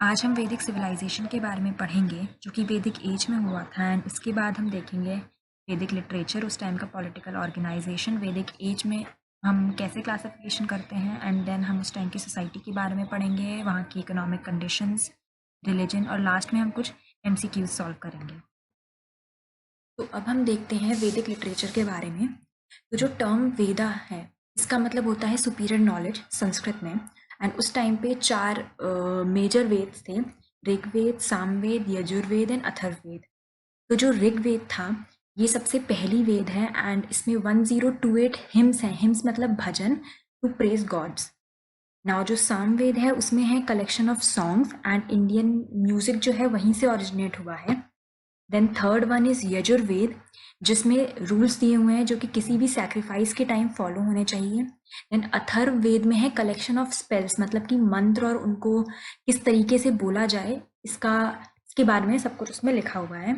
आज हम वैदिक सिविलाइजेशन के बारे में पढ़ेंगे जो कि वैदिक एज में हुआ था एंड इसके बाद हम देखेंगे वैदिक लिटरेचर, उस टाइम का पॉलिटिकल ऑर्गेनाइजेशन, वैदिक एज में हम कैसे क्लासिफिकेशन करते हैं एंड देन हम उस टाइम की सोसाइटी के बारे में पढ़ेंगे, वहाँ की इकोनॉमिक कंडीशंस, रिलीजन और लास्ट में हम कुछ MCQs सॉल्व करेंगे। तो अब हम देखते हैं वैदिक लिटरेचर के बारे में। तो जो टर्म वेदा है इसका मतलब होता है सुपीरियर नॉलेज संस्कृत में। एंड उस टाइम पे 4 मेजर वेद थे, ऋग्वेद, सामवेद, यजुर्वेद एंड अथर्ववेद। तो जो ऋग्वेद था ये सबसे पहली वेद है एंड इसमें 1028 हिम्स हैं। हिम्स मतलब भजन टू प्रेज गॉड्स। नाउ जो सामवेद है उसमें है collection of songs and Indian music जो है वहीं से ओरिजिनेट हुआ है। Then third one is Yajurveda जिसमें रूल्स दिए हुए हैं जो कि किसी भी सैक्रिफाइस के टाइम फॉलो होने चाहिए। देन अथर्ववेद में है कलेक्शन ऑफ स्पेल्स, मतलब कि मंत्र और उनको किस तरीके से बोला जाए इसके बारे में सब कुछ उसमें लिखा हुआ है।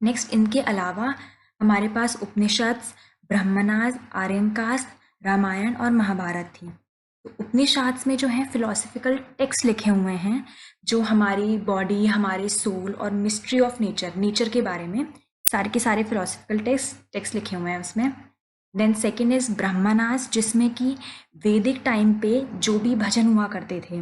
नेक्स्ट इनके अलावा हमारे पास उपनिषद, ब्रह्मणास, आर्यकास, रामायण और महाभारत थी। तो उपनिषद में जो है फिलोसफिकल टेक्स्ट लिखे हुए हैं जो हमारी बॉडी, हमारे सोल और मिस्ट्री ऑफ नेचर के बारे में सारे के सारे फिलोसफिकल टेक्स्ट लिखे हुए हैं उसमें। देन सेकेंड इज ब्रह्मणास जिसमें कि वैदिक टाइम पे जो भी भजन हुआ करते थे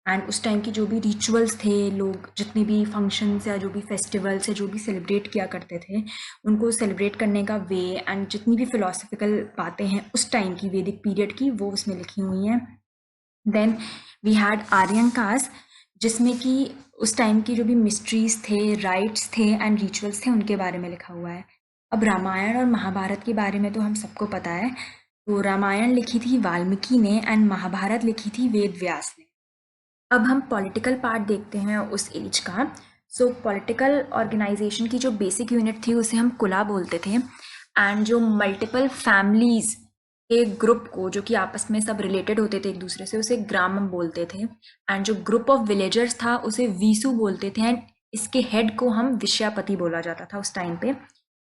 एंड उस टाइम की जो भी रिचुअल्स थे, लोग जितने भी फंक्शंस या जो भी फेस्टिवल्स या जो भी सेलिब्रेट किया करते थे उनको सेलिब्रेट करने का वे एंड जितनी भी फिलोसफिकल बातें हैं उस टाइम की वैदिक पीरियड की वो उसमें लिखी हुई हैं। देन वी हैड आर्यकास जिसमें कि उस टाइम की जो भी मिस्ट्रीज थे, राइट्स थे एंड रिचुअल्स थे उनके बारे में लिखा हुआ है। अब रामायण और महाभारत के बारे में तो हम सबको पता है। तो रामायण लिखी थी वाल्मीकि ने एंड महाभारत लिखी थी वेद व्यास ने। अब हम पॉलिटिकल पार्ट देखते हैं उस एज का। सो पॉलिटिकल ऑर्गेनाइजेशन की जो बेसिक यूनिट थी उसे हम कुला बोलते थे एंड जो मल्टीपल फैमिलीज के ग्रुप को जो कि आपस में सब रिलेटेड होते थे एक दूसरे से उसे ग्रामम बोलते थे एंड जो ग्रुप ऑफ विलेजर्स था उसे वीसु बोलते थे एंड इसके हेड को हम विषयापति बोला जाता था उस टाइम पे।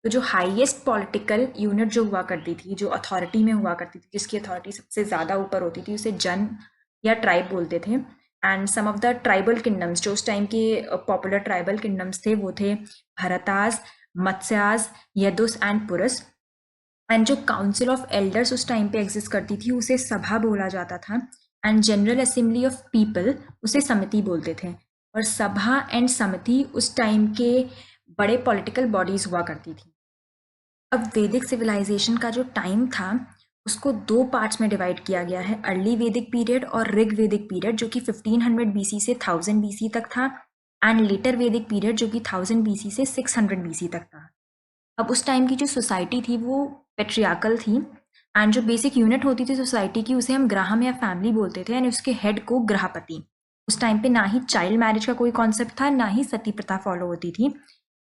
तो जो हाईएस्ट पॉलिटिकल यूनिट जो हुआ करती थी, जो अथॉरिटी में हुआ करती थी, जिसकी अथॉरिटी सबसे ज़्यादा ऊपर होती थी उसे जन या ट्राइब बोलते थे। And some of the tribal kingdoms जो उस टाइम के पॉपुलर ट्राइबल किंगडम्स थे वो थे भरतास, मत्स्यास, यदुस एंड पुरस। एंड जो काउंसिल ऑफ एल्डर्स उस टाइम पे एग्जिस्ट करती थी उसे सभा बोला जाता था and general assembly of people उसे समिति बोलते थे। और सभा एंड समिति उस टाइम के बड़े पॉलिटिकल बॉडीज हुआ करती थी। अब वैदिक सिविलाइजेशन का जो टाइम था उसको 2 पार्ट्स में डिवाइड किया गया है, अर्ली वैदिक पीरियड और ऋग वैदिक पीरियड जो कि 1500 BC से 1000 BC तक था एंड लेटर वैदिक पीरियड जो कि 1000 BC से 600 BC तक था। अब उस टाइम की जो सोसाइटी थी वो पेट्रियाकल थी एंड जो बेसिक यूनिट होती थी सोसाइटी की उसे हम ग्राहम या फैमिली बोलते थे एंड उसके हेड को ग्रहपति। उस टाइम पे ना ही चाइल्ड मैरिज का कोई कॉन्सेप्ट था, ना ही सती प्रथा फॉलो होती थी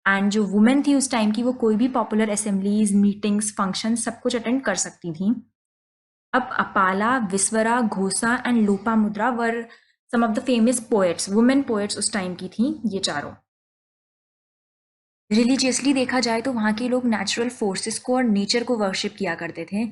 एंड जो वुमेन थी उस टाइम की वो कोई भी पॉपुलर असेंबलीज, मीटिंग्स, फंक्शन सब कुछ अटेंड कर सकती थी। अब Apala, Viswara, Ghosha and Lopamudra were some of the famous poets, women poets उस टाइम की थी ये चारों। रिलीजियसली देखा जाए तो वहाँ के लोग नेचुरल फोर्सेस को और नेचर को वर्शिप किया करते थे।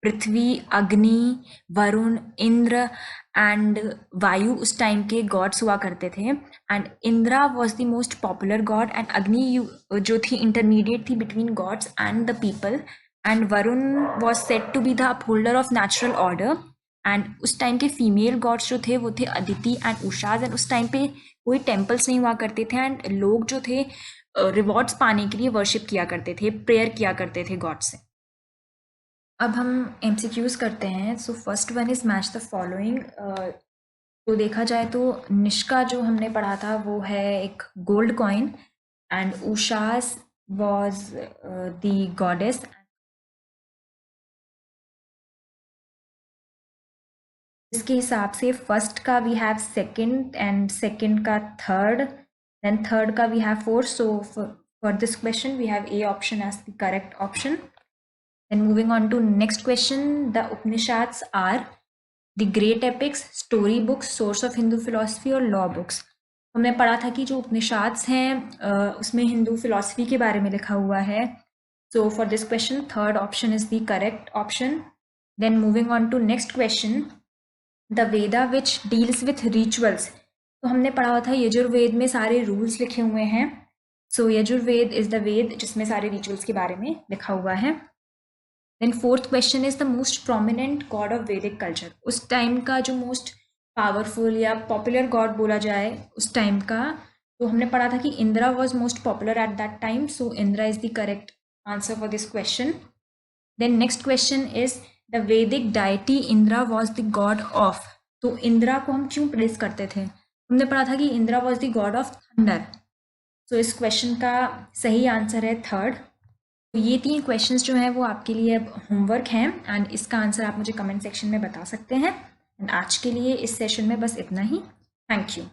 पृथ्वी, अग्नि, वरुण, इंद्र एंड वायु उस टाइम के गॉड्स हुआ करते थे and Indra was the most popular god and Agni जो थी इंटरमीडिएट थी between gods and the people and Varun was said to be the upholder of natural order and उस टाइम के फीमेल गॉड्स जो थे वो थे अदिति एंड उषाज एंड उस टाइम पे कोई टेम्पल्स नहीं हुआ करते थे एंड लोग जो थे रिवॉर्ड्स पाने के लिए वर्शिप किया करते थे, प्रेयर किया करते थे गॉड से। अब हम MCQs करते हैं। So first one is match the following. तो देखा जाए तो निष्का जो हमने पढ़ा था वो है एक gold coin and Ushas was the goddess. इसके हिसाब से फर्स्ट का we have second and second का थर्ड, देन थर्ड का we have fourth. So for this question we have A option as the correct option. Then moving on to next question, the Upanishads are the great epics, story books, source of Hindu philosophy और law books। हमने पढ़ा था कि जो उपनिषाद्स हैं उसमें Hindu philosophy के बारे में लिखा हुआ है। So for this question, third option is the correct option. Then moving on to next question, the Veda which deals with rituals। तो हमने पढ़ा हुआ था यजुर्वेद में सारे रूल्स लिखे हुए हैं। So Yajurveda is the Veda जिसमें सारे रिचुअल्स के बारे में लिखा हुआ है। Then fourth question is the most prominent god of Vedic culture. उस टाइम का जो मोस्ट पावरफुल या पॉपुलर गॉड बोला जाए उस टाइम का, तो हमने पढ़ा था कि Indra was most popular at that time, so Indra is the correct answer for this question. Then next question is the Vedic deity Indra was the god of. तो इंद्रा को हम क्यों प्रेस करते थे? हमने पढ़ा था कि Indra was the god of thunder. So इस क्वेश्चन का सही आंसर है थर्ड। तो ये 3 क्वेश्चंस जो हैं वो आपके लिए अब होमवर्क हैं एंड इसका आंसर आप मुझे कमेंट सेक्शन में बता सकते हैं। एंड आज के लिए इस सेशन में बस इतना ही। Thank you.